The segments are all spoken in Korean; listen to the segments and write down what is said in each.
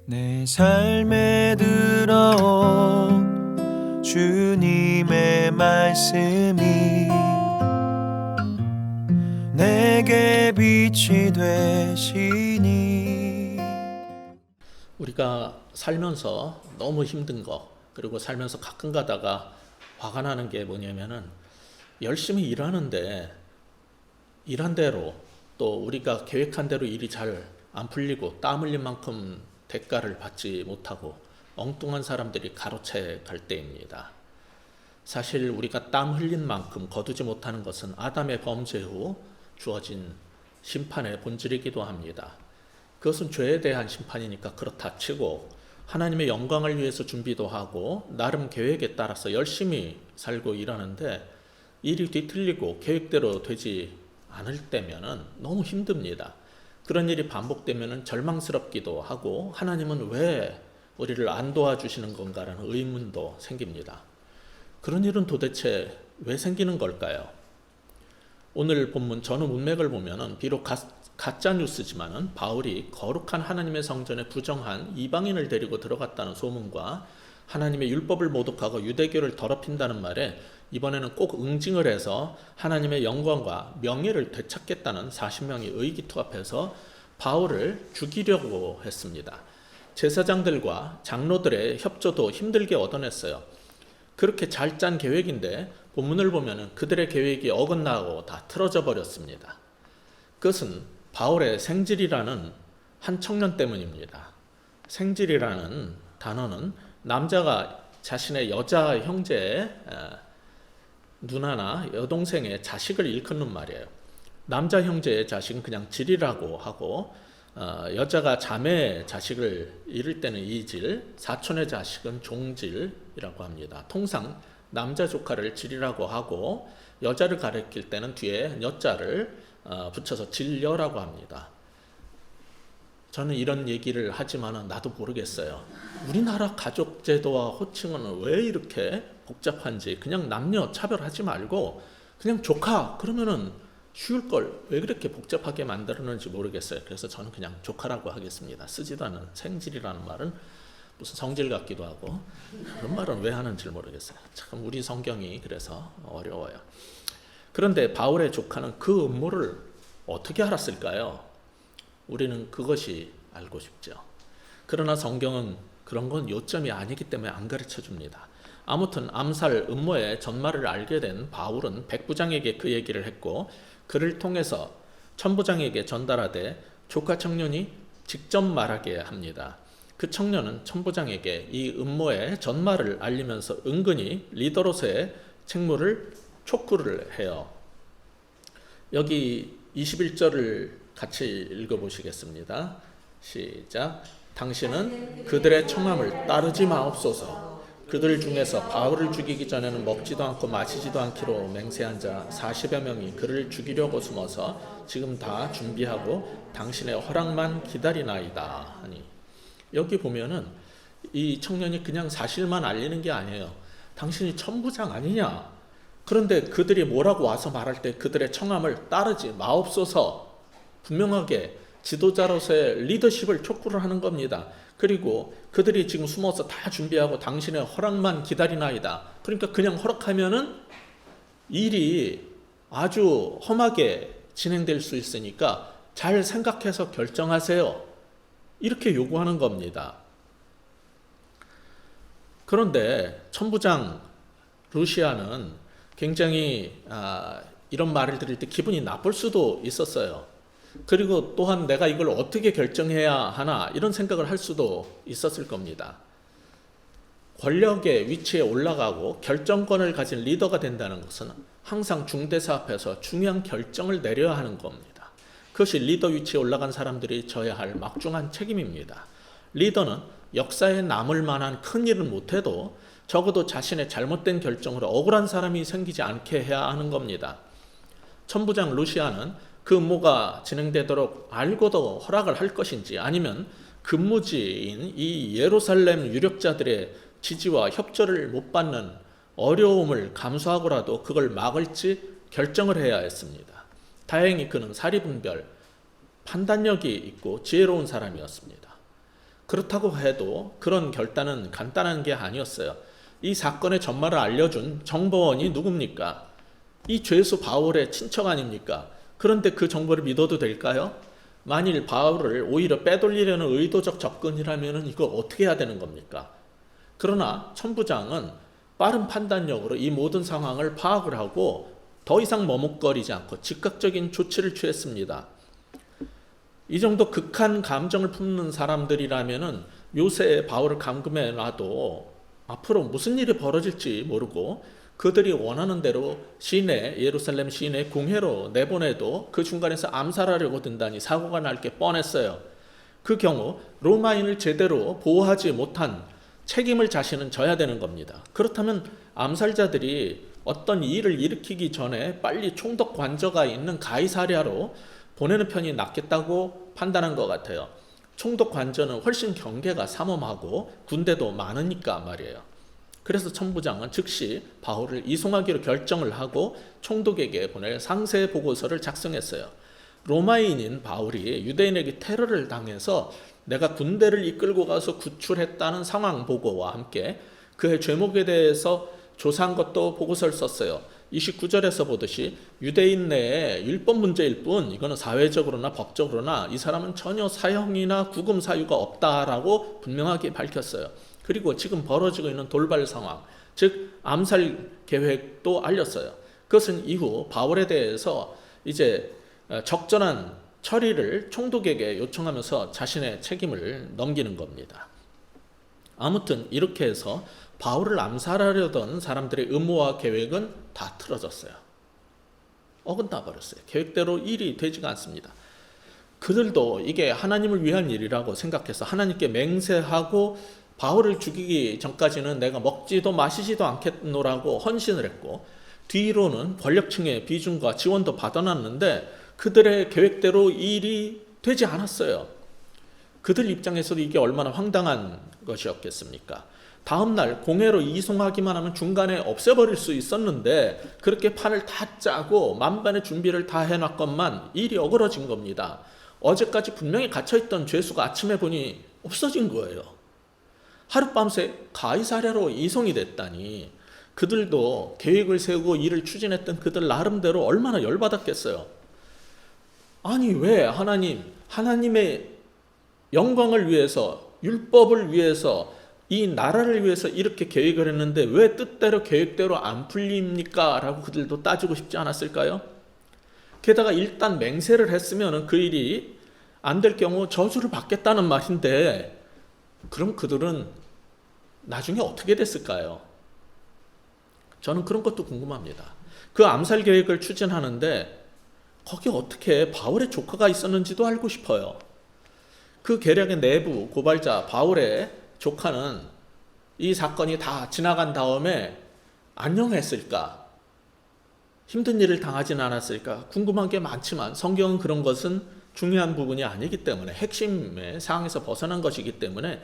내 삶에 들어온 주님의 말씀이 내게 빛이 되시니. 우리가 살면서 너무 힘든 거, 그리고 살면서 가끔 가다가 화가 나는 게 뭐냐면은 열심히 일하는데 일한 대로 또 우리가 계획한 대로 일이 잘 안 풀리고 땀 흘린 만큼 대가를 받지 못하고 엉뚱한 사람들이 가로채 갈 때입니다. 사실 우리가 땀 흘린 만큼 거두지 못하는 것은 아담의 범죄 후 주어진 심판의 본질이기도 합니다. 그것은 죄에 대한 심판이니까 그렇다 치고 하나님의 영광을 위해서 준비도 하고 나름 계획에 따라서 열심히 살고 일하는데 일이 뒤틀리고 계획대로 되지 않을 때면은 너무 힘듭니다. 그런 일이 반복되면은 절망스럽기도 하고 하나님은 왜 우리를 안 도와주시는 건가라는 의문도 생깁니다. 그런 일은 도대체 왜 생기는 걸까요? 오늘 본문 전후 문맥을 보면은 비록 가짜 뉴스지만은 바울이 거룩한 하나님의 성전에 부정한 이방인을 데리고 들어갔다는 소문과 하나님의 율법을 모독하고 유대교를 더럽힌다는 말에 이번에는 꼭 응징을 해서 하나님의 영광과 명예를 되찾겠다는 40명이 의기투합해서 바울을 죽이려고 했습니다. 제사장들과 장로들의 협조도 힘들게 얻어냈어요. 그렇게 잘 짠 계획인데 본문을 보면 그들의 계획이 어긋나고 다 틀어져 버렸습니다. 그것은 바울의 생질이라는 한 청년 때문입니다. 생질이라는 단어는 남자가 자신의 여자 형제의 누나나 여동생의 자식을 일컫는 말이에요. 남자 형제의 자식은 그냥 질이라고 하고 여자가 자매의 자식을 이를 때는 이질, 사촌의 자식은 종질이라고 합니다. 통상 남자 조카를 질이라고 하고 여자를 가리킬 때는 뒤에 여자를 붙여서 질녀라고 합니다. 저는 이런 얘기를 하지만 나도 모르겠어요. 우리나라 가족 제도와 호칭은 왜 이렇게 복잡한지 그냥 남녀 차별하지 말고 그냥 조카 그러면은 쉬울 걸 왜 그렇게 복잡하게 만들었는지 모르겠어요. 그래서 저는 그냥 조카라고 하겠습니다. 쓰지도 않은 생질이라는 말은 무슨 성질 같기도 하고 그런 말은 왜 하는지 모르겠어요. 참 우리 성경이 그래서 어려워요. 그런데 바울의 조카는 그 음모를 어떻게 알았을까요? 우리는 그것이 알고 싶죠. 그러나 성경은 그런 건 요점이 아니기 때문에 안 가르쳐 줍니다. 아무튼 암살 음모의 전말을 알게 된 바울은 백부장에게 그 얘기를 했고 그를 통해서 천부장에게 전달하되 조카 청년이 직접 말하게 합니다. 그 청년은 천부장에게 이 음모의 전말을 알리면서 은근히 리더로서의 책무를 촉구를 해요. 여기 21절을 같이 읽어보시겠습니다. 시작. 당신은 그들의 청함을 따르지 마옵소서. 그들 중에서 바울을 죽이기 전에는 먹지도 않고 마시지도 않기로 맹세한 자 40여 명이 그를 죽이려고 숨어서 지금 다 준비하고 당신의 허락만 기다리나이다 하니, 여기 보면은 이 청년이 그냥 사실만 알리는 게 아니에요. 당신이 천부장 아니냐? 그런데 그들이 뭐라고 와서 말할 때 그들의 청함을 따르지 마옵소서, 분명하게 지도자로서의 리더십을 촉구를 하는 겁니다. 그리고 그들이 지금 숨어서 다 준비하고 당신의 허락만 기다리나이다. 그러니까 그냥 허락하면은 일이 아주 험하게 진행될 수 있으니까 잘 생각해서 결정하세요. 이렇게 요구하는 겁니다. 그런데 천부장 루시아는 굉장히 이런 말을 들을 때 기분이 나쁠 수도 있었어요. 그리고 또한 내가 이걸 어떻게 결정해야 하나 이런 생각을 할 수도 있었을 겁니다. 권력의 위치에 올라가고 결정권을 가진 리더가 된다는 것은 항상 중대사 앞에서 중요한 결정을 내려야 하는 겁니다. 그것이 리더 위치에 올라간 사람들이 져야 할 막중한 책임입니다. 리더는 역사에 남을 만한 큰 일은 못해도 적어도 자신의 잘못된 결정으로 억울한 사람이 생기지 않게 해야 하는 겁니다. 천부장 루시아는 그 음모가 진행되도록 알고도 허락을 할 것인지 아니면 근무지인 이 예루살렘 유력자들의 지지와 협조를 못 받는 어려움을 감수하고라도 그걸 막을지 결정을 해야 했습니다. 다행히 그는 사리분별, 판단력이 있고 지혜로운 사람이었습니다. 그렇다고 해도 그런 결단은 간단한 게 아니었어요. 이 사건의 전말을 알려준 정보원이 누굽니까? 이 죄수 바울의 친척 아닙니까? 그런데 그 정보를 믿어도 될까요? 만일 바울을 오히려 빼돌리려는 의도적 접근이라면 이거 어떻게 해야 되는 겁니까? 그러나 천부장은 빠른 판단력으로 이 모든 상황을 파악을 하고 더 이상 머뭇거리지 않고 즉각적인 조치를 취했습니다. 이 정도 극한 감정을 품는 사람들이라면은 요새 바울을 감금해 놔도 앞으로 무슨 일이 벌어질지 모르고 그들이 원하는 대로 예루살렘 시내 공회로 내보내도 그 중간에서 암살하려고 든다니 사고가 날 게 뻔했어요. 그 경우 로마인을 제대로 보호하지 못한 책임을 자신은 져야 되는 겁니다. 그렇다면 암살자들이 어떤 일을 일으키기 전에 빨리 총독 관저가 있는 가이사랴로 보내는 편이 낫겠다고 판단한 것 같아요. 총독 관저는 훨씬 경계가 삼엄하고 군대도 많으니까 말이에요. 그래서 천부장은 즉시 바울을 이송하기로 결정을 하고 총독에게 보낼 상세 보고서를 작성했어요. 로마인인 바울이 유대인에게 테러를 당해서 내가 군대를 이끌고 가서 구출했다는 상황 보고와 함께 그의 죄목에 대해서 조사한 것도 보고서를 썼어요. 29절에서 보듯이 유대인 내에 율법 문제일 뿐 이거는 사회적으로나 법적으로나 이 사람은 전혀 사형이나 구금 사유가 없다라고 분명하게 밝혔어요. 그리고 지금 벌어지고 있는 돌발 상황, 즉 암살 계획도 알렸어요. 그것은 이후 바울에 대해서 이제 적절한 처리를 총독에게 요청하면서 자신의 책임을 넘기는 겁니다. 아무튼 이렇게 해서 바울을 암살하려던 사람들의 음모와 계획은 다 틀어졌어요. 어긋나 버렸어요. 계획대로 일이 되지가 않습니다. 그들도 이게 하나님을 위한 일이라고 생각해서 하나님께 맹세하고 바울을 죽이기 전까지는 내가 먹지도 마시지도 않겠노라고 헌신을 했고 뒤로는 권력층의 비중과 지원도 받아놨는데 그들의 계획대로 일이 되지 않았어요. 그들 입장에서도 이게 얼마나 황당한 것이었겠습니까? 다음날 공회로 이송하기만 하면 중간에 없애버릴 수 있었는데 그렇게 판을 다 짜고 만반의 준비를 다 해놨건만 일이 어그러진 겁니다. 어제까지 분명히 갇혀있던 죄수가 아침에 보니 없어진 거예요. 하룻밤새 가이사랴로 이송이 됐다니 그들도 계획을 세우고 일을 추진했던 그들 나름대로 얼마나 열받았겠어요. 아니 왜 하나님의 영광을 위해서 율법을 위해서 이 나라를 위해서 이렇게 계획을 했는데 왜 뜻대로 계획대로 안 풀립니까? 라고 그들도 따지고 싶지 않았을까요? 게다가 일단 맹세를 했으면 그 일이 안 될 경우 저주를 받겠다는 말인데 그럼 그들은 나중에 어떻게 됐을까요? 저는 그런 것도 궁금합니다. 그 암살 계획을 추진하는데 거기 어떻게 바울의 조카가 있었는지도 알고 싶어요. 그 계략의 내부 고발자 바울의 조카는 이 사건이 다 지나간 다음에 안녕했을까? 힘든 일을 당하진 않았을까? 궁금한 게 많지만 성경은 그런 것은 중요한 부분이 아니기 때문에 핵심의 사항에서 벗어난 것이기 때문에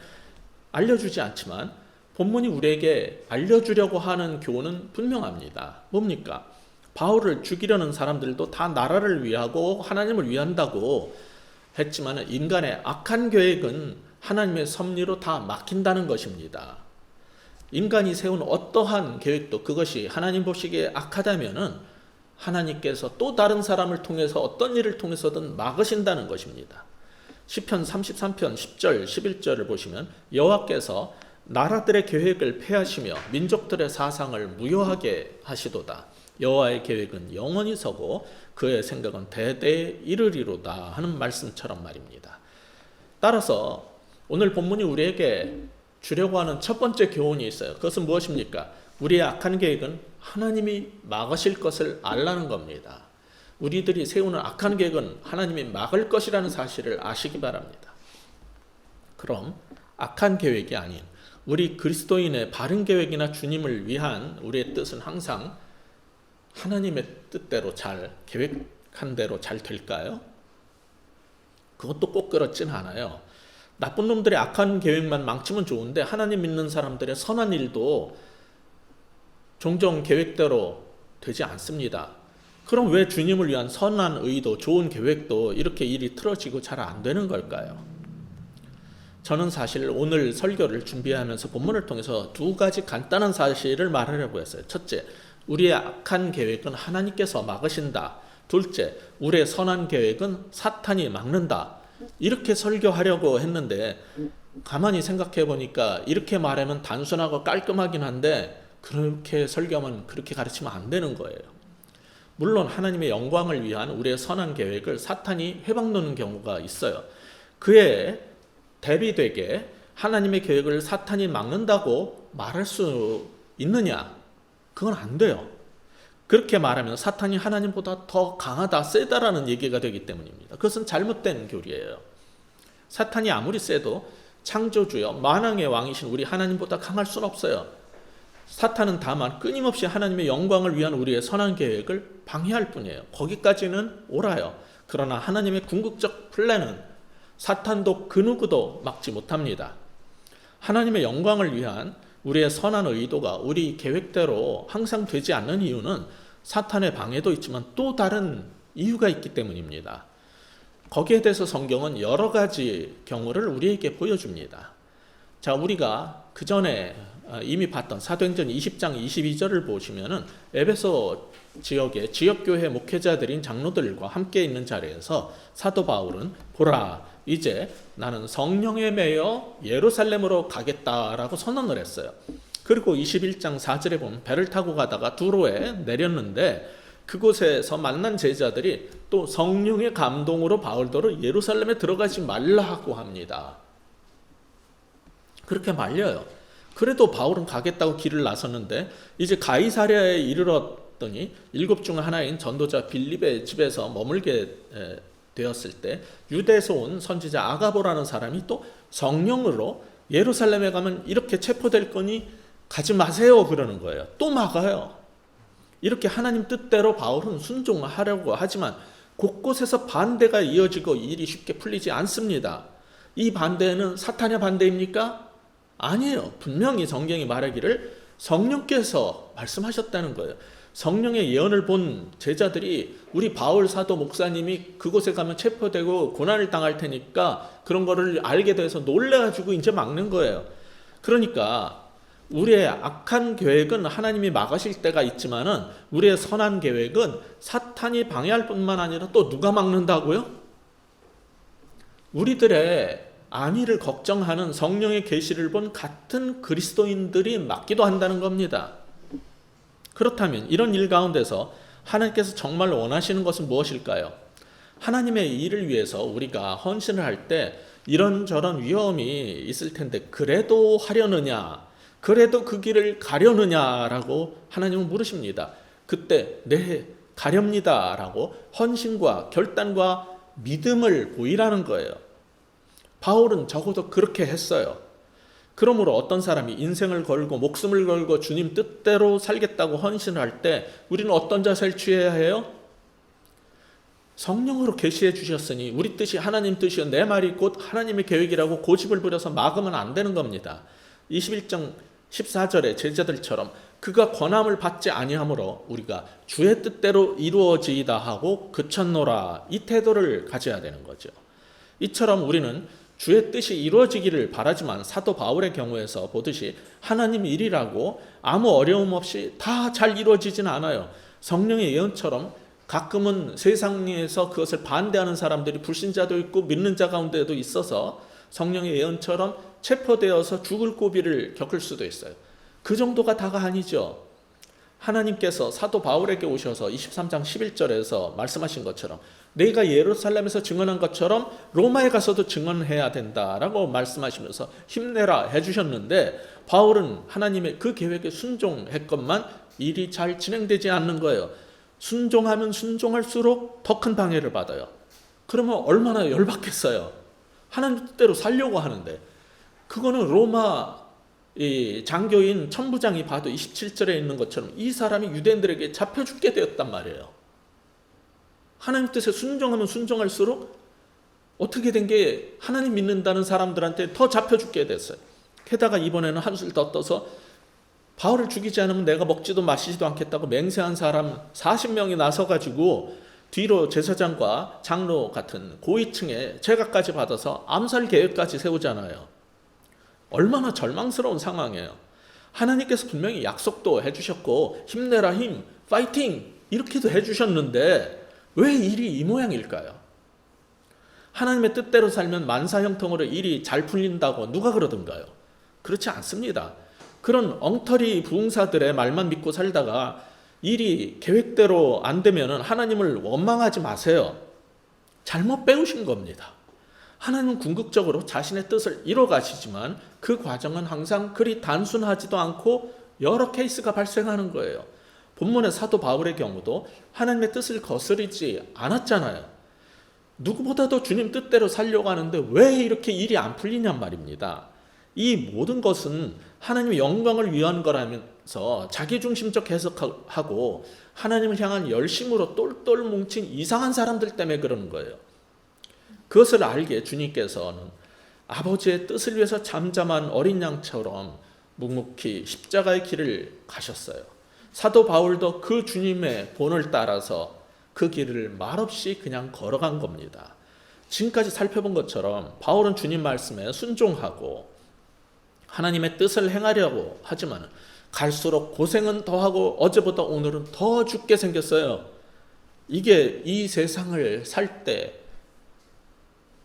알려주지 않지만 본문이 우리에게 알려주려고 하는 교훈은 분명합니다. 뭡니까? 바울을 죽이려는 사람들도 다 나라를 위하고 하나님을 위한다고 했지만 인간의 악한 계획은 하나님의 섭리로 다 막힌다는 것입니다. 인간이 세운 어떠한 계획도 그것이 하나님 보시기에 악하다면은 하나님께서 또 다른 사람을 통해서 어떤 일을 통해서든 막으신다는 것입니다. 시편 33편 10절 11절을 보시면 여호와께서 나라들의 계획을 폐하시며 민족들의 사상을 무효하게 하시도다. 여호와의 계획은 영원히 서고 그의 생각은 대대에 이르리로다 하는 말씀처럼 말입니다. 따라서 오늘 본문이 우리에게 주려고 하는 첫 번째 교훈이 있어요. 그것은 무엇입니까? 우리의 악한 계획은 하나님이 막으실 것을 알라는 겁니다. 우리들이 세우는 악한 계획은 하나님이 막을 것이라는 사실을 아시기 바랍니다. 그럼 악한 계획이 아닌 우리 그리스도인의 바른 계획이나 주님을 위한 우리의 뜻은 항상 하나님의 뜻대로 잘 계획한 대로 잘 될까요? 그것도 꼭 그렇진 않아요. 나쁜 놈들의 악한 계획만 망치면 좋은데 하나님 믿는 사람들의 선한 일도 종종 계획대로 되지 않습니다. 그럼 왜 주님을 위한 선한 의도, 좋은 계획도 이렇게 일이 틀어지고 잘 안 되는 걸까요? 저는 사실 오늘 설교를 준비하면서 본문을 통해서 두 가지 간단한 사실을 말하려고 했어요. 첫째, 우리의 악한 계획은 하나님께서 막으신다. 둘째, 우리의 선한 계획은 사탄이 막는다. 이렇게 설교하려고 했는데 가만히 생각해 보니까 이렇게 말하면 단순하고 깔끔하긴 한데 그렇게 설교하면 그렇게 가르치면 안 되는 거예요. 물론 하나님의 영광을 위한 우리의 선한 계획을 사탄이 회방놓는 경우가 있어요. 그에 대비되게 하나님의 계획을 사탄이 막는다고 말할 수 있느냐? 그건 안 돼요. 그렇게 말하면 사탄이 하나님보다 더 강하다, 세다라는 얘기가 되기 때문입니다. 그것은 잘못된 교리예요. 사탄이 아무리 세도 창조주여 만왕의 왕이신 우리 하나님보다 강할 수는 없어요. 사탄은 다만 끊임없이 하나님의 영광을 위한 우리의 선한 계획을 방해할 뿐이에요. 거기까지는 옳아요. 그러나 하나님의 궁극적 플랜은 사탄도 그 누구도 막지 못합니다. 하나님의 영광을 위한 우리의 선한 의도가 우리 계획대로 항상 되지 않는 이유는 사탄의 방해도 있지만 또 다른 이유가 있기 때문입니다. 거기에 대해서 성경은 여러 가지 경우를 우리에게 보여줍니다. 자, 우리가 그 전에 이미 봤던 사도행전 20장 22절을 보시면은 에베소 지역의 지역교회 목회자들인 장로들과 함께 있는 자리에서 사도 바울은 보라, 이제 나는 성령에 매여 예루살렘으로 가겠다라고 선언을 했어요. 그리고 21장 4절에 보면 배를 타고 가다가 두로에 내렸는데 그곳에서 만난 제자들이 또 성령의 감동으로 바울더러 예루살렘에 들어가지 말라고 합니다. 그렇게 말려요. 그래도 바울은 가겠다고 길을 나섰는데 이제 가이사랴에 이르렀더니 7 중 하나인 전도자 빌립의 집에서 머물게 되었을 때 유대에서 온 선지자 아가보라는 사람이 또 성령으로 예루살렘에 가면 이렇게 체포될 거니 가지 마세요 그러는 거예요. 또 막아요. 이렇게 하나님 뜻대로 바울은 순종하려고 하지만 곳곳에서 반대가 이어지고 일이 쉽게 풀리지 않습니다. 이 반대는 사탄의 반대입니까? 아니에요. 분명히 성경이 말하기를 성령께서 말씀하셨다는 거예요. 성령의 예언을 본 제자들이 우리 바울 사도 목사님이 그곳에 가면 체포되고 고난을 당할 테니까 그런 거를 알게 돼서 놀래가지고 이제 막는 거예요. 그러니까 우리의 악한 계획은 하나님이 막으실 때가 있지만은 우리의 선한 계획은 사탄이 방해할 뿐만 아니라 또 누가 막는다고요? 우리들의 안위를 걱정하는 성령의 계시를 본 같은 그리스도인들이 막기도 한다는 겁니다. 그렇다면 이런 일 가운데서 하나님께서 정말 원하시는 것은 무엇일까요? 하나님의 일을 위해서 우리가 헌신을 할 때 이런저런 위험이 있을 텐데 그래도 하려느냐, 그래도 그 길을 가려느냐라고 하나님은 물으십니다. 그때 네, 가렵니다라고 헌신과 결단과 믿음을 보이라는 거예요. 바울은 적어도 그렇게 했어요. 그러므로 어떤 사람이 인생을 걸고 목숨을 걸고 주님 뜻대로 살겠다고 헌신을 할 때 우리는 어떤 자세를 취해야 해요? 성령으로 계시해 주셨으니 우리 뜻이 하나님 뜻이요 내 말이 곧 하나님의 계획이라고 고집을 부려서 막으면 안 되는 겁니다. 21장 14절에 제자들처럼 그가 권함을 받지 아니하므로 우리가 주의 뜻대로 이루어지이다 하고 그쳤노라, 이 태도를 가져야 되는 거죠. 이처럼 우리는 주의 뜻이 이루어지기를 바라지만 사도 바울의 경우에서 보듯이 하나님 일이라고 아무 어려움 없이 다 잘 이루어지진 않아요. 성령의 예언처럼 가끔은 세상에서 그것을 반대하는 사람들이 불신자도 있고 믿는 자 가운데도 있어서 성령의 예언처럼 체포되어서 죽을 고비를 겪을 수도 있어요. 그 정도가 다가 아니죠. 하나님께서 사도 바울에게 오셔서 23장 11절에서 말씀하신 것처럼 내가 예루살렘에서 증언한 것처럼 로마에 가서도 증언해야 된다라고 말씀하시면서 힘내라 해주셨는데 바울은 하나님의 그 계획에 순종했건만 일이 잘 진행되지 않는 거예요. 순종하면 순종할수록 더 큰 방해를 받아요. 그러면 얼마나 열받겠어요. 하나님 뜻대로 살려고 하는데 그거는 로마 이 장교인 천부장이 봐도 27절에 있는 것처럼 이 사람이 유대인들에게 잡혀 죽게 되었단 말이에요. 하나님 뜻에 순종하면 순종할수록 어떻게 된 게 하나님 믿는다는 사람들한테 더 잡혀 죽게 됐어요. 게다가 이번에는 한술 더 떠서 바울을 죽이지 않으면 내가 먹지도 마시지도 않겠다고 맹세한 사람 40명이 나서가지고 뒤로 제사장과 장로 같은 고위층의 제가까지 받아서 암살 계획까지 세우잖아요. 얼마나 절망스러운 상황이에요. 하나님께서 분명히 약속도 해주셨고 힘내라 힘, 파이팅 이렇게도 해주셨는데 왜 일이 이 모양일까요? 하나님의 뜻대로 살면 만사형통으로 일이 잘 풀린다고 누가 그러던가요? 그렇지 않습니다. 그런 엉터리 부흥사들의 말만 믿고 살다가 일이 계획대로 안 되면 하나님을 원망하지 마세요. 잘못 배우신 겁니다. 하나님은 궁극적으로 자신의 뜻을 이뤄 가시지만 그 과정은 항상 그리 단순하지도 않고 여러 케이스가 발생하는 거예요. 본문의 사도 바울의 경우도 하나님의 뜻을 거스르지 않았잖아요. 누구보다도 주님 뜻대로 살려고 하는데 왜 이렇게 일이 안 풀리냔 말입니다. 이 모든 것은 하나님의 영광을 위한 거라면서 자기중심적 해석하고 하나님을 향한 열심으로 똘똘 뭉친 이상한 사람들 때문에 그러는 거예요. 그것을 알기에 주님께서는 아버지의 뜻을 위해서 잠잠한 어린 양처럼 묵묵히 십자가의 길을 가셨어요. 사도 바울도 그 주님의 본을 따라서 그 길을 말없이 그냥 걸어간 겁니다. 지금까지 살펴본 것처럼 바울은 주님 말씀에 순종하고 하나님의 뜻을 행하려고 하지만 갈수록 고생은 더하고 어제보다 오늘은 더 죽게 생겼어요. 이게 이 세상을 살 때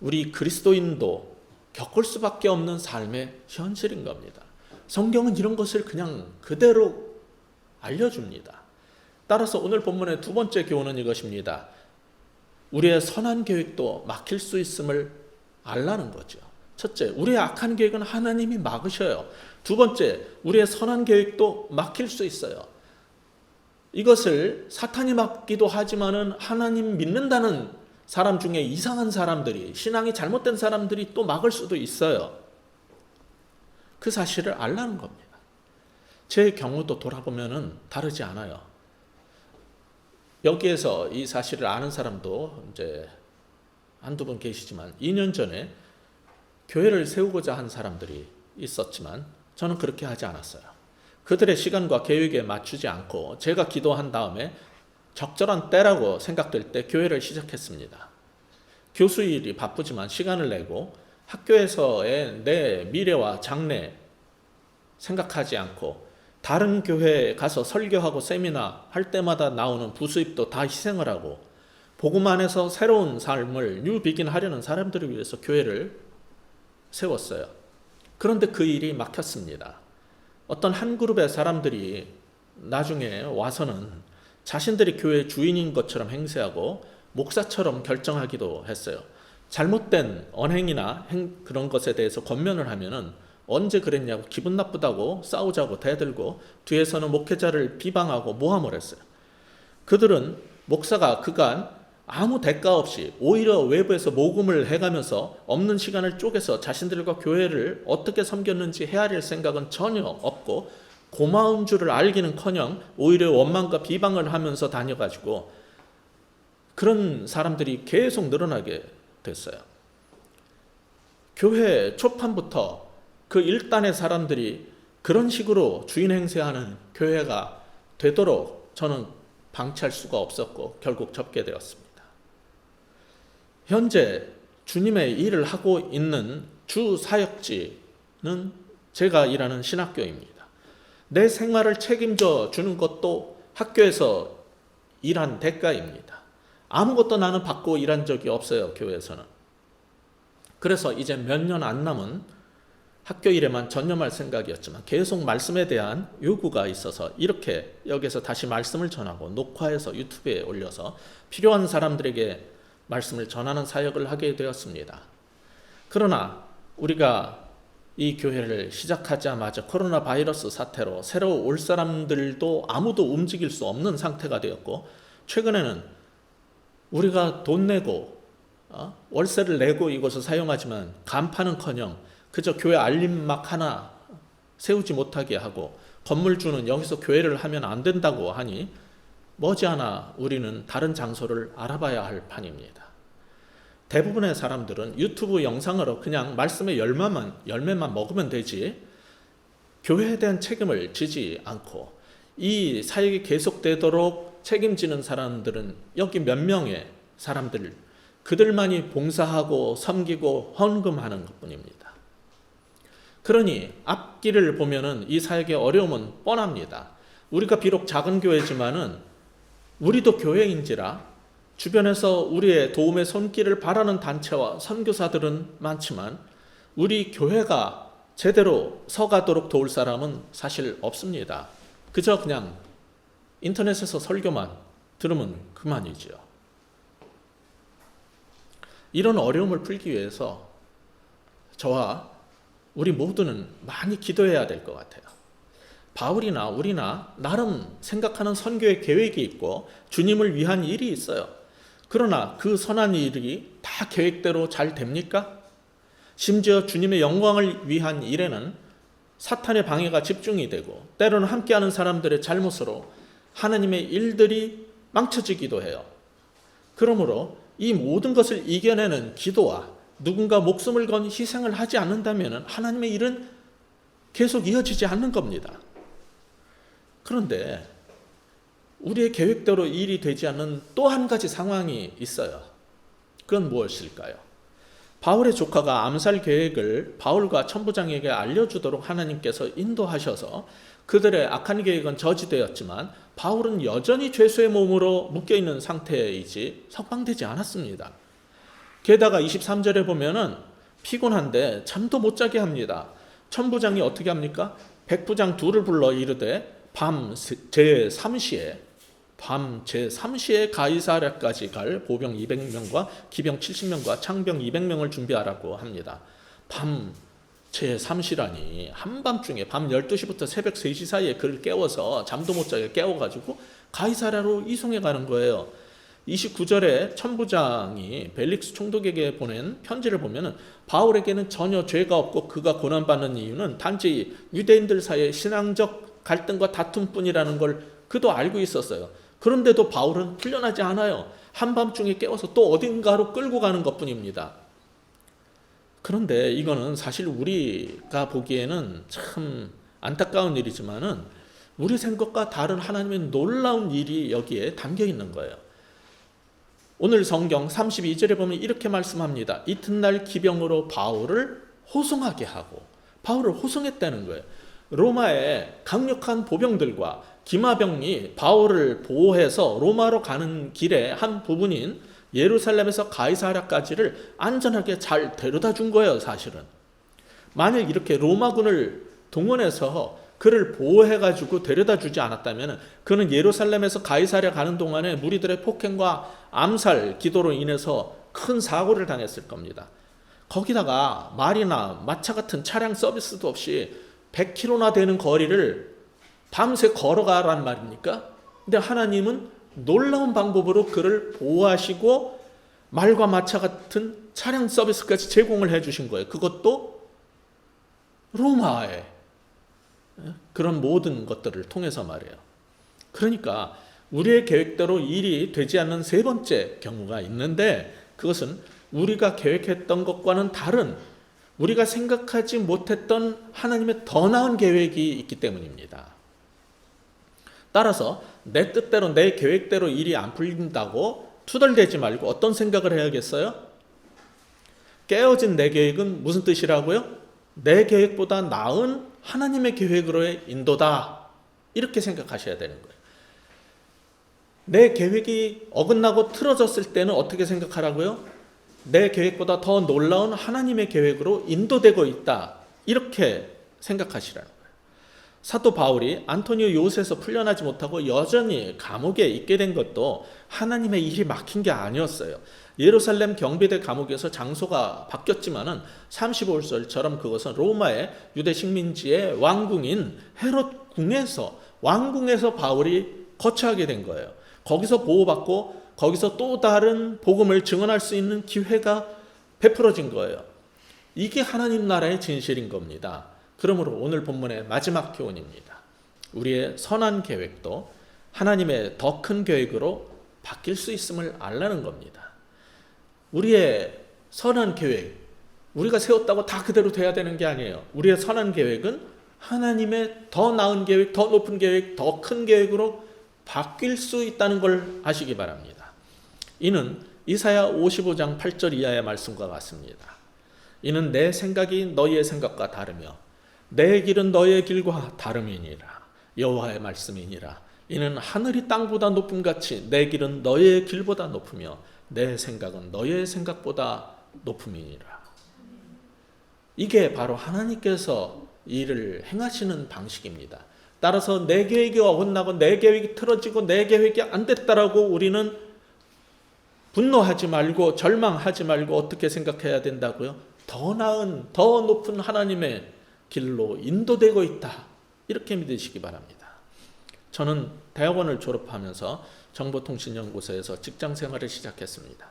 우리 그리스도인도 겪을 수밖에 없는 삶의 현실인 겁니다. 성경은 이런 것을 그냥 그대로 알려줍니다. 따라서 오늘 본문의 두 번째 교훈은 이것입니다. 우리의 선한 계획도 막힐 수 있음을 알라는 거죠. 첫째, 우리의 악한 계획은 하나님이 막으셔요. 두 번째, 우리의 선한 계획도 막힐 수 있어요. 이것을 사탄이 막기도 하지만은 하나님 믿는다는 사람 중에 이상한 사람들이, 신앙이 잘못된 사람들이 또 막을 수도 있어요. 그 사실을 알라는 겁니다. 제 경우도 돌아보면은 다르지 않아요. 여기에서 이 사실을 아는 사람도 이제 한두 분 계시지만 2년 전에 교회를 세우고자 한 사람들이 있었지만 저는 그렇게 하지 않았어요. 그들의 시간과 계획에 맞추지 않고 제가 기도한 다음에 적절한 때라고 생각될 때 교회를 시작했습니다. 교수 일이 바쁘지만 시간을 내고 학교에서의 내 미래와 장래 생각하지 않고 다른 교회에 가서 설교하고 세미나 할 때마다 나오는 부수입도 다 희생을 하고 복음 안에서 새로운 삶을 뉴비긴 하려는 사람들을 위해서 교회를 세웠어요. 그런데 그 일이 막혔습니다. 어떤 한 그룹의 사람들이 나중에 와서는 자신들이 교회의 주인인 것처럼 행세하고 목사처럼 결정하기도 했어요. 잘못된 언행이나 그런 것에 대해서 권면을 하면은 언제 그랬냐고 기분 나쁘다고 싸우자고 대들고 뒤에서는 목회자를 비방하고 모함을 했어요. 그들은 목사가 그간 아무 대가 없이 오히려 외부에서 모금을 해가면서 없는 시간을 쪼개서 자신들과 교회를 어떻게 섬겼는지 헤아릴 생각은 전혀 없고 고마운 줄을 알기는커녕 오히려 원망과 비방을 하면서 다녀가지고 그런 사람들이 계속 늘어나게 됐어요. 교회 초판부터 그 일단의 사람들이 그런 식으로 주인 행세하는 교회가 되도록 저는 방치할 수가 없었고 결국 접게 되었습니다. 현재 주님의 일을 하고 있는 주 사역지는 제가 일하는 신학교입니다. 내 생활을 책임져 주는 것도 학교에서 일한 대가입니다. 아무것도 나는 받고 일한 적이 없어요, 교회에서는. 그래서 이제 몇 년 안 남은 학교 일에만 전념할 생각이었지만 계속 말씀에 대한 요구가 있어서 이렇게 여기서 다시 말씀을 전하고 녹화해서 유튜브에 올려서 필요한 사람들에게 말씀을 전하는 사역을 하게 되었습니다. 그러나 우리가 이 교회를 시작하자마자 코로나 바이러스 사태로 새로 올 사람들도 아무도 움직일 수 없는 상태가 되었고 최근에는 우리가 돈 내고 월세를 내고 이곳을 사용하지만 간판은커녕 그저 교회 알림막 하나 세우지 못하게 하고 건물주는 여기서 교회를 하면 안 된다고 하니 머지않아 우리는 다른 장소를 알아봐야 할 판입니다. 대부분의 사람들은 유튜브 영상으로 그냥 말씀의 열매만 먹으면 되지 교회에 대한 책임을 지지 않고 이 사역이 계속되도록 책임지는 사람들은 여기 몇 명의 사람들 그들만이 봉사하고 섬기고 헌금하는 것뿐입니다. 그러니 앞길을 보면은 이 사역의 어려움은 뻔합니다. 우리가 비록 작은 교회지만은 우리도 교회인지라 주변에서 우리의 도움의 손길을 바라는 단체와 선교사들은 많지만 우리 교회가 제대로 서가도록 도울 사람은 사실 없습니다. 그저 그냥 인터넷에서 설교만 들으면 그만이죠. 이런 어려움을 풀기 위해서 저와 우리 모두는 많이 기도해야 될 것 같아요. 바울이나 우리나 나름 생각하는 선교의 계획이 있고 주님을 위한 일이 있어요. 그러나 그 선한 일이 다 계획대로 잘 됩니까? 심지어 주님의 영광을 위한 일에는 사탄의 방해가 집중이 되고 때로는 함께하는 사람들의 잘못으로 하나님의 일들이 망쳐지기도 해요. 그러므로 이 모든 것을 이겨내는 기도와 누군가 목숨을 건 희생을 하지 않는다면 하나님의 일은 계속 이어지지 않는 겁니다. 그런데 우리의 계획대로 일이 되지 않는 또 한 가지 상황이 있어요. 그건 무엇일까요? 바울의 조카가 암살 계획을 바울과 천부장에게 알려주도록 하나님께서 인도하셔서 그들의 악한 계획은 저지되었지만 바울은 여전히 죄수의 몸으로 묶여있는 상태이지 석방되지 않았습니다. 게다가 23절에 보면은 피곤한데 잠도 못 자게 합니다. 천부장이 어떻게 합니까? 백부장 둘을 불러 이르되 밤 제3시에 가이사랴까지 갈 보병 200명과 기병 70명과 창병 200명을 준비하라고 합니다. 밤 제3시라니 한밤중에 밤 12시부터 새벽 3시 사이에 그를 깨워서 잠도 못 자게 깨워가지고 가이사랴로 이송해 가는 거예요. 29절에 천부장이 벨릭스 총독에게 보낸 편지를 보면 바울에게는 전혀 죄가 없고 그가 고난받는 이유는 단지 유대인들 사이의 신앙적 갈등과 다툼뿐이라는 걸 그도 알고 있었어요. 그런데도 바울은 풀려나지 않아요. 한밤중에 깨워서 또 어딘가로 끌고 가는 것뿐입니다. 그런데 이거는 사실 우리가 보기에는 참 안타까운 일이지만은 우리 생각과 다른 하나님의 놀라운 일이 여기에 담겨 있는 거예요. 오늘 성경 32절에 보면 이렇게 말씀합니다. 이튿날 기병으로 바울을 호송하게 하고, 바울을 호송했다는 거예요. 로마의 강력한 보병들과 기마병이 바울을 보호해서 로마로 가는 길의 한 부분인 예루살렘에서 가이사랴까지를 안전하게 잘 데려다 준 거예요, 사실은. 만일 이렇게 로마군을 동원해서 그를 보호해가지고 데려다 주지 않았다면 그는 예루살렘에서 가이사랴 가는 동안에 무리들의 폭행과 암살 기도로 인해서 큰 사고를 당했을 겁니다. 거기다가 말이나 마차 같은 차량 서비스도 없이 100km나 되는 거리를 밤새 걸어가란 말입니까? 근데 하나님은 놀라운 방법으로 그를 보호하시고 말과 마차 같은 차량 서비스까지 제공을 해주신 거예요. 그것도 로마의 그런 모든 것들을 통해서 말이에요. 그러니까 우리의 계획대로 일이 되지 않는 세 번째 경우가 있는데 그것은 우리가 계획했던 것과는 다른 우리가 생각하지 못했던 하나님의 더 나은 계획이 있기 때문입니다. 따라서 내 뜻대로 내 계획대로 일이 안 풀린다고 투덜대지 말고 어떤 생각을 해야겠어요? 깨어진 내 계획은 무슨 뜻이라고요? 내 계획보다 나은 하나님의 계획으로의 인도다. 이렇게 생각하셔야 되는 거예요. 내 계획이 어긋나고 틀어졌을 때는 어떻게 생각하라고요? 내 계획보다 더 놀라운 하나님의 계획으로 인도되고 있다. 이렇게 생각하시라는 거예요. 사도 바울이 안토니오 요새에서 풀려나지 못하고 여전히 감옥에 있게 된 것도 하나님의 일이 막힌 게 아니었어요. 예루살렘 경비대 감옥에서 장소가 바뀌었지만은 35절처럼 그것은 로마의 유대 식민지의 왕궁인 헤롯 궁에서 왕궁에서 바울이 거처하게 된 거예요. 거기서 보호받고 거기서 또 다른 복음을 증언할 수 있는 기회가 베풀어진 거예요. 이게 하나님 나라의 진실인 겁니다. 그러므로 오늘 본문의 마지막 교훈입니다. 우리의 선한 계획도 하나님의 더 큰 계획으로 바뀔 수 있음을 알라는 겁니다. 우리의 선한 계획, 우리가 세웠다고 다 그대로 돼야 되는 게 아니에요. 우리의 선한 계획은 하나님의 더 나은 계획, 더 높은 계획, 더 큰 계획으로 바뀔 수 있다는 걸 아시기 바랍니다. 이는 이사야 55장 8절 이하의 말씀과 같습니다. 이는 내 생각이 너희의 생각과 다르며 내 길은 너의 길과 다름이니라. 여호와의 말씀이니라. 이는 하늘이 땅보다 높음같이 내 길은 너의 길보다 높으며 내 생각은 너의 생각보다 높음이니라. 이게 바로 하나님께서 일을 행하시는 방식입니다. 따라서 내 계획이 어긋나고 내 계획이 틀어지고 내 계획이 안 됐다라고 우리는 분노하지 말고 절망하지 말고 어떻게 생각해야 된다고요? 더 나은, 더 높은 하나님의 길로 인도되고 있다. 이렇게 믿으시기 바랍니다. 저는 대학원을 졸업하면서 정보통신연구소에서 직장 생활을 시작했습니다.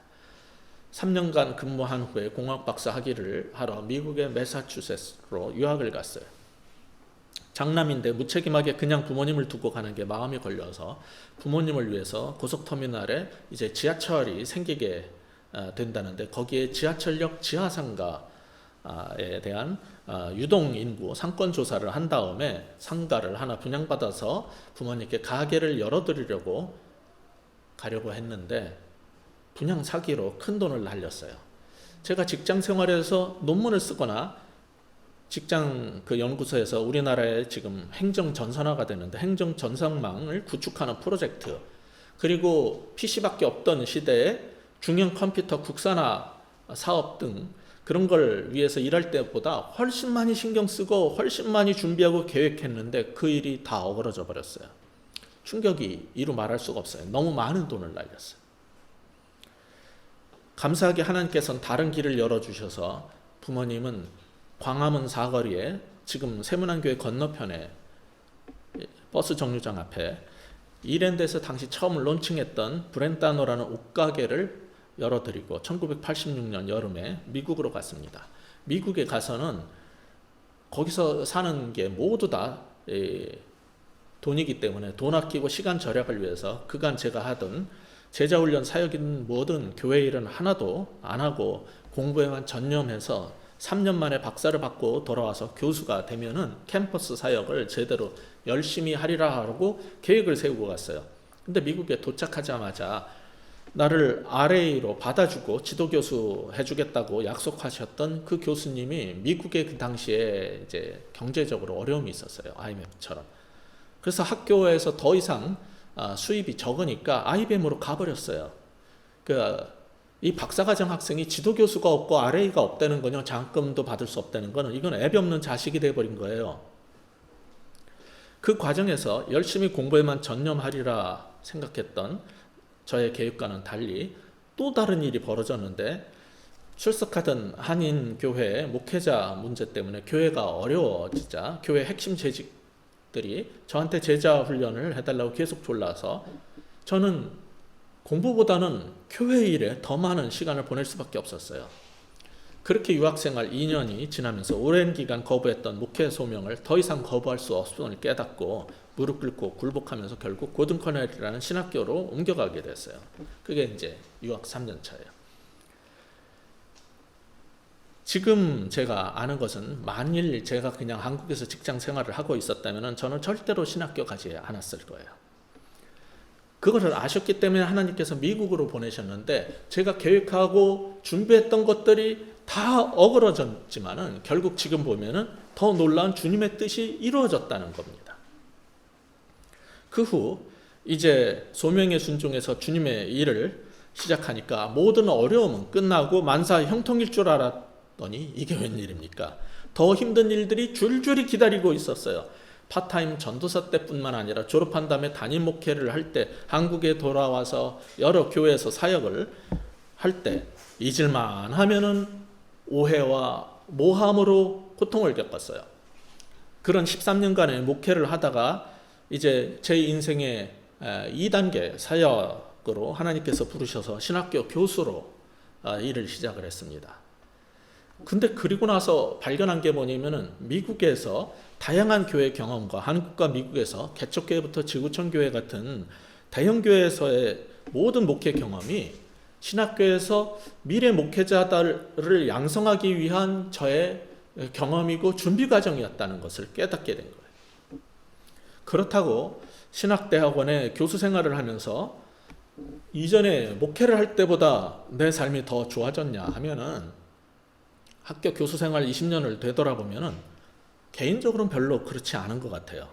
3년간 근무한 후에 공학 박사 학위를 하러 미국의 매사추세츠로 유학을 갔어요. 장남인데 무책임하게 그냥 부모님을 두고 가는 게 마음이 걸려서 부모님을 위해서 고속터미널에 이제 지하철이 생기게 된다는데 거기에 지하철역 지하상가에 대한 유동 인구 상권 조사를 한 다음에 상가를 하나 분양받아서 부모님께 가게를 열어드리려고 가려고 했는데 분양 사기로 큰 돈을 날렸어요. 제가 직장 생활에서 논문을 쓰거나 직장 그 연구소에서 우리나라의 지금 행정 전산화가 되는데 행정 전산망을 구축하는 프로젝트, 그리고 PC밖에 없던 시대에 중형 컴퓨터 국산화 사업 등 그런 걸 위해서 일할 때보다 훨씬 많이 신경 쓰고 훨씬 많이 준비하고 계획했는데 그 일이 다 어그러져 버렸어요. 충격이 이루 말할 수가 없어요. 너무 많은 돈을 날렸어요. 감사하게 하나님께서는 다른 길을 열어주셔서 부모님은 광화문 사거리에 지금 세문안교회 건너편에 버스 정류장 앞에 이랜드에서 당시 처음 론칭했던 브렌타노라는 옷가게를 열어드리고 1986년 여름에 미국으로 갔습니다. 미국에 가서는 거기서 사는 게 모두 다 돈이기 때문에 돈 아끼고 시간 절약을 위해서 그간 제가 하던 제자훈련 사역인 모든 교회 일은 하나도 안 하고 공부에만 전념해서 3년 만에 박사를 받고 돌아와서 교수가 되면은 캠퍼스 사역을 제대로 열심히 하리라 하고 계획을 세우고 갔어요. 근데 미국에 도착하자마자 나를 RA로 받아주고 지도교수 해주겠다고 약속하셨던 그 교수님이 미국에 그 당시에 이제 경제적으로 어려움이 있었어요. IMF처럼. 그래서 학교에서 더 이상 수입이 적으니까 IBM으로 가버렸어요. 이 박사과정 학생이 지도교수가 없고 RA가 없다는 거냐, 장학금도 받을 수 없다는 거는 이건 애비 없는 자식이 돼버린 거예요. 그 과정에서 열심히 공부에만 전념하리라 생각했던 저의 계획과는 달리 또 다른 일이 벌어졌는데, 출석하던 한인교회 목회자 문제 때문에 교회가 어려워지자 교회 핵심 재직들이 저한테 제자 훈련을 해달라고 계속 졸라서 저는 공부보다는 교회 일에 더 많은 시간을 보낼 수밖에 없었어요. 그렇게 유학생활 2년이 지나면서 오랜 기간 거부했던 목회 소명을 더 이상 거부할 수 없음을 깨닫고 무릎 꿇고 굴복하면서 결국 고든 커넬이라는 신학교로 옮겨가게 됐어요. 그게 이제 유학 3년 차예요. 지금 제가 아는 것은 만일 제가 그냥 한국에서 직장 생활을 하고 있었다면 저는 절대로 신학교 가지 않았을 거예요. 그것을 아셨기 때문에 하나님께서 미국으로 보내셨는데 제가 계획하고 준비했던 것들이 다 어그러졌지만은 결국 지금 보면은 더 놀라운 주님의 뜻이 이루어졌다는 겁니다. 그 후 이제 소명에 순종해서 주님의 일을 시작하니까 모든 어려움은 끝나고 만사 형통일 줄 알았더니 이게 웬일입니까? 더 힘든 일들이 줄줄이 기다리고 있었어요. 파타임 전도사 때뿐만 아니라 졸업한 다음에 담임 목회를 할 때, 한국에 돌아와서 여러 교회에서 사역을 할 때 잊을만 하면은 오해와 모함으로 고통을 겪었어요. 그런 13년간의 목회를 하다가 이제 제 인생의 2단계 사역으로 하나님께서 부르셔서 신학교 교수로 일을 시작을 했습니다. 근데 그리고 나서 발견한 게 뭐냐면은 미국에서 다양한 교회 경험과 한국과 미국에서 개척교회부터 지구촌 교회 같은 대형 교회에서의 모든 목회 경험이 신학교에서 미래 목회자들을 양성하기 위한 저의 경험이고 준비 과정이었다는 것을 깨닫게 된 거예요. 그렇다고 신학대학원에 교수 생활을 하면서 이전에 목회를 할 때보다 내 삶이 더 좋아졌냐 하면은 학교 교수 생활 20년을 되돌아보면은 개인적으로는 별로 그렇지 않은 것 같아요.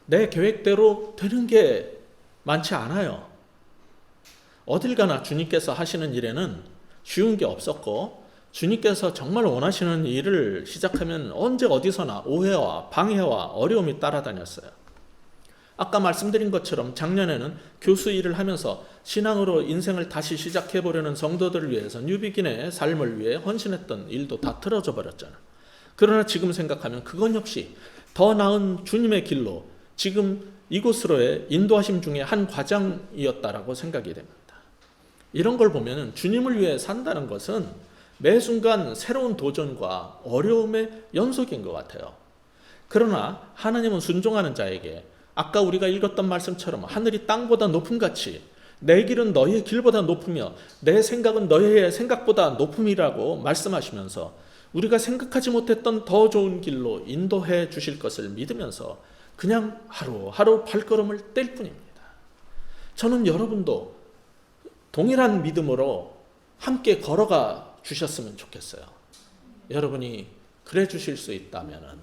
내 계획대로 되는 게 많지 않아요. 어딜 가나 주님께서 하시는 일에는 쉬운 게 없었고, 주님께서 정말 원하시는 일을 시작하면 언제 어디서나 오해와 방해와 어려움이 따라다녔어요. 아까 말씀드린 것처럼 작년에는 교수 일을 하면서 신앙으로 인생을 다시 시작해보려는 성도들을 위해서 뉴비긴의 삶을 위해 헌신했던 일도 다 틀어져 버렸잖아요. 그러나 지금 생각하면 그건 역시 더 나은 주님의 길로 지금 이곳으로의 인도하심 중에 한 과정이었다라고 생각이 됩니다. 이런 걸 보면 주님을 위해 산다는 것은 매 순간 새로운 도전과 어려움의 연속인 것 같아요. 그러나 하나님은 순종하는 자에게 아까 우리가 읽었던 말씀처럼 하늘이 땅보다 높음같이 내 길은 너희의 길보다 높으며 내 생각은 너희의 생각보다 높음이라고 말씀하시면서 우리가 생각하지 못했던 더 좋은 길로 인도해 주실 것을 믿으면서 그냥 하루하루 발걸음을 뗄 뿐입니다. 저는 여러분도 동일한 믿음으로 함께 걸어가 주셨으면 좋겠어요. 여러분이 그래 주실 수 있다면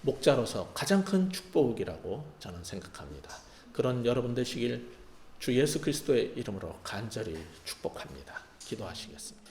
목자로서 가장 큰 축복이라고 저는 생각합니다. 그런 여러분 되시길 주 예수 그리스도의 이름으로 간절히 축복합니다. 기도하시겠습니다.